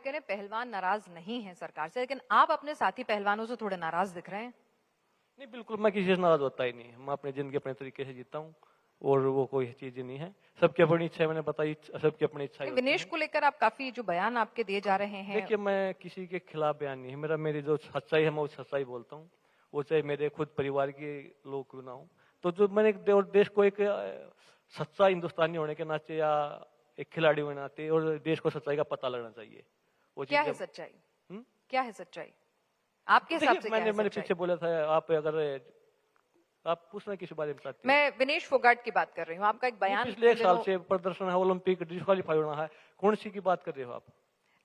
कह रहे हैं पहलवान नाराज नहीं है सरकार से, लेकिन आप अपने साथी पहलवानों से थोड़े नाराज दिख रहे हैं। नहीं, बिल्कुल मैं किसी से नाराज होता ही नहीं। मैं अपनी जिंदगी अपने तरीके से जीता हूँ और वो कोई चीज नहीं है। सबकी अपनी इच्छा है, मैंने बताई, सबकी अपनी इच्छा है। विनेश को लेकर आप काफी जो बयान आपके दिए जा रहे हैं। देखिए, मैं किसी के खिलाफ बयान नहीं है मेरी जो सच्चाई है मैं वो सच्चाई बोलता हूँ, वो चाहे मेरे खुद परिवार के लोग क्यों ना हो। तो जो मैंने देश को एक सच्चा हिंदुस्तानी होने के नाते या एक खिलाड़ी होने के नाते और देश को सच्चाई का पता लगना चाहिए। वो क्या है सच्चाई? क्या है सच्चाई आपके हिसाब से? मैंने पीछे बोला था, आप अगर आप पूछना किस बारे में चाहते हैं? मैं विनेश फोगाट की बात कर रही हूँ। आपका एक बयान पिछले 1 साल से प्रदर्शन है, ओलंपिक डिस्क्वालीफाई होना है, कौन सी की बात कर रहे हो आप?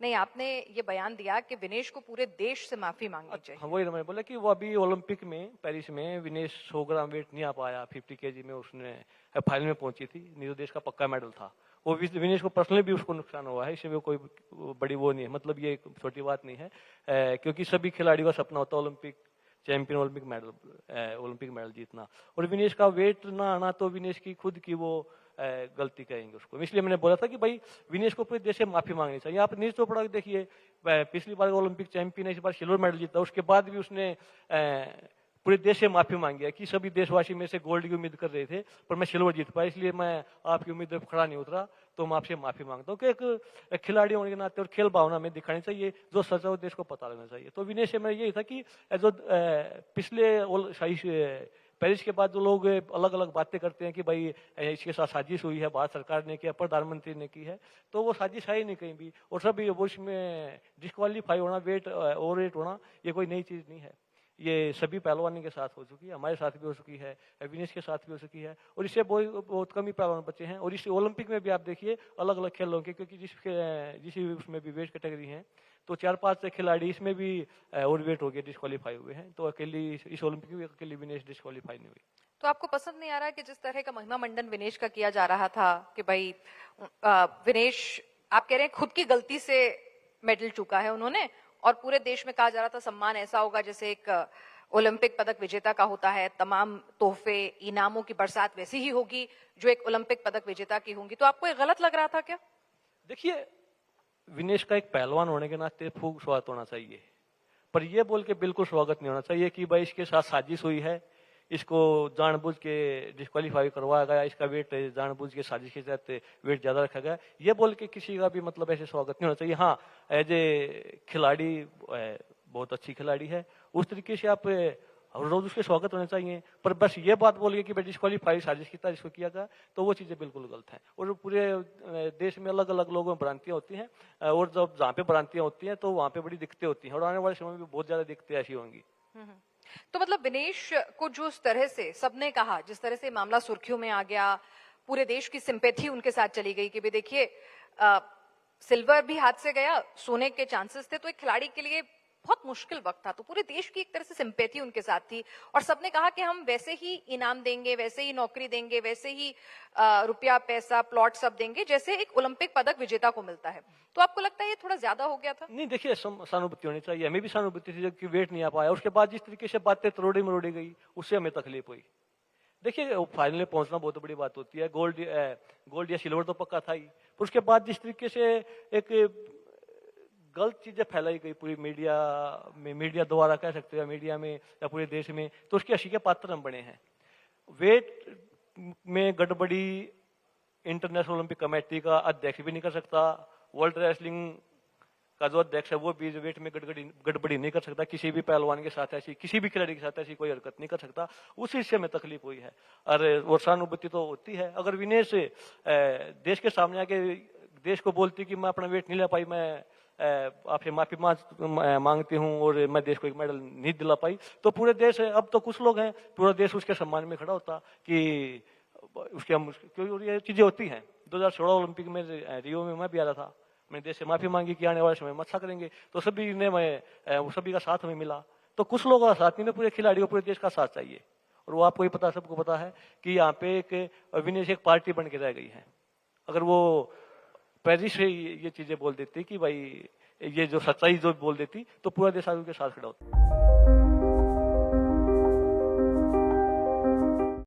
नहीं, आपने ये बयान दिया कि विनेश को पूरे देश से माफी मांगनी चाहिए। हाँ, वही मैंने बोला कि वो अभी ओलंपिक में पेरिस में विनेश 100 ग्राम वेट नहीं आ पाया, 50 kg में उसने फाइनल में पहुंची थी, नहीं देश का पक्का मेडल था। वो विनेश को पर्सनली भी उसको नुकसान हुआ है, इसमें कोई बड़ी वो नहीं है, मतलब ये छोटी बात नहीं है, क्योंकि सभी खिलाड़ियों का सपना होता है ओलंपिक चैंपियन, ओलंपिक मेडल जीतना। और विनेश का वेट ना आना तो विनेश की खुद की वो गलती कहेंगे उसको। इसलिए मैंने बोला था कि भाई विनेश को पूरे देश से माफी मांगनी चाहिए। आप नीरज चोपड़ा देखिए, पिछली बार ओलंपिक चैंपियन है, इस बार सिल्वर मेडल जीता, उसके बाद भी उसने पूरे देश से माफी मांगी है कि सभी देशवासी में से गोल्ड की उम्मीद कर रहे थे पर मैं सिल्वर जीत पाया, इसलिए मैं आपकी उम्मीद पर खड़ा नहीं उतरा, तो मैं आपसे माफी मांगता हूँ कि एक खिलाड़ी होने के नाते और खेल भावना में दिखानी चाहिए, जो सच है वो देश को पता लगना चाहिए। तो विनेश से मेरा यही था कि जो पिछले पेरिस के बाद जो लोग अलग अलग बातें करते हैं कि भाई इसके साथ साजिश हुई है, भारत सरकार ने किया, प्रधानमंत्री ने की है, तो वो साजिश है ही नहीं कहीं भी। और सभी वो इसमें डिस्क्वालीफाई होना, वेट ओवर वेट होना, ये कोई नई चीज नहीं है। ये सभी पहलवानों के साथ हो चुकी है, हमारे साथ भी हो चुकी है, विनेश के साथ भी हो चुकी है, और इससे बहुत कम ही पहलवान बचे हैं। और इस ओलंपिक में भी आप देखिए अलग अलग खेलों के, क्योंकि जिस उसमें भी वेट कैटेगरी है तो 4-5 खिलाड़ी इसमें भी ओवर वेट हो गए, डिस्क्वालीफाई हुए हैं। तो अकेली इस ओलंपिक में अकेली विनेश डिस्क्वालीफाई नहीं हुई। तो आपको पसंद नहीं आ रहा कि जिस तरह का महिमा मंडन विनेश का किया जा रहा था कि भाई विनेश, आप कह रहे हैं खुद की गलती से मेडल चुका है उन्होंने, और पूरे देश में कहा जा रहा था सम्मान ऐसा होगा जैसे एक ओलंपिक पदक विजेता का होता है, तमाम तोहफे इनामों की बरसात वैसी ही होगी जो एक ओलंपिक पदक विजेता की होंगी। तो आपको ये गलत लग रहा था क्या? देखिए, विनेश का एक पहलवान होने के नाते खूब स्वागत होना चाहिए, पर यह बोल के बिल्कुल स्वागत नहीं होना चाहिए कि भाई इसके साथ साजिश हुई है, इसको जानबूझ के डिस्क्वालीफाई करवाया गया, इसका वेट जानबूझ के साजिश के तहत वेट ज्यादा रखा गया, ये बोल के किसी का भी मतलब ऐसे स्वागत नहीं होना चाहिए। हाँ, एज ए खिलाड़ी बहुत अच्छी खिलाड़ी है, उस तरीके से आप रोज उसके स्वागत होने चाहिए, पर बस ये बात बोलिए कि डिस्क्वालीफाई साजिश की तरह इसको किया गया, तो वो चीजें बिल्कुल गलत हैं। और पूरे देश में अलग अलग लोगों में भ्रांतियां होती हैं, और जब जहाँ पे भ्रांतियां होती हैं तो वहाँ पे बड़ी दिक्कतें होती हैं, और आने वाले समय में बहुत ज्यादा दिक्कतें ऐसी होंगी। तो मतलब विनेश को जो इस तरह से सबने कहा, जिस तरह से मामला सुर्खियों में आ गया, पूरे देश की सिंपैथी उनके साथ चली गई कि भाई देखिए सिल्वर भी हाथ से गया, सोने के चांसेस थे, तो एक खिलाड़ी के लिए बहुत मुश्किल वक्त था, तो पूरे देश की एक तरह से सिंपैथी उनके साथ थी, और सबने कहा कि हम वैसे ही इनाम देंगे, वैसे ही नौकरी देंगे, वैसे ही रुपया पैसा प्लॉट सब देंगे जैसे एक ओलंपिक पदक विजेता को मिलता है। तो आपको लगता है ये थोड़ा ज्यादा हो गया था? नहीं, देखिए सहानुभूति होनी चाहिए, हमें भी सहानुभूति थी जबकि वेट नहीं आ पाया, उसके बाद जिस तरीके से बातें तरोड़ी मरोड़ी गई उससे हमें तकलीफ हुई। देखिए, फाइनल में पहुंचना बहुत बड़ी बात होती है, गोल्ड या सिल्वर तो पक्का था ही, पर उसके बाद जिस तरीके से एक गलत चीजें फैलाई गई पूरी मीडिया द्वारा कह सकते हैं, मीडिया में या पूरे देश में, तो उसकी हंसी के पात्र हम बने हैं। वेट में गड़बड़ी इंटरनेशनल ओलंपिक कमेटी का अध्यक्ष भी नहीं कर सकता, वर्ल्ड रेसलिंग का जो अध्यक्ष है वो भी वेट में गड़बड़ी नहीं कर सकता, किसी भी पहलवान के साथ ऐसी, किसी भी खिलाड़ी के साथ ऐसी कोई हरकत नहीं कर सकता, उसी हिस्से में तकलीफ हुई है। और सहानुभूति तो होती है। अगर विनेश देश के सामने आके देश को बोलती कि मैं अपना वेट नहीं ले पाई, मैं आपसे माफी मांगती हूँ और मैं देश को एक मेडल नहीं दिला पाई, तो पूरे देश, अब तो कुछ लोग हैं, पूरा देश उसके सम्मान में खड़ा होता कि उसके क्योंकि ये चीजें होती हैं। 2016 ओलंपिक में रियो में मैं भी आ रहा था, मैंने देश से माफी मांगी कि आने वाले समय में अच्छा करेंगे, तो सभी का साथ हमें मिला। तो कुछ लोगों का साथ नहीं, पूरे खिलाड़ियों पूरे देश का साथ चाहिए। और वो आपको ही पता, सबको पता है कि यहाँ पे एक विनेश एक पार्टी बन के रह गई है। अगर वो पेरिस से ये चीजें बोल देती कि भाई ये जो सच्चाई जो बोल देती, तो पूरा देश आगे के साथ खड़ा होता।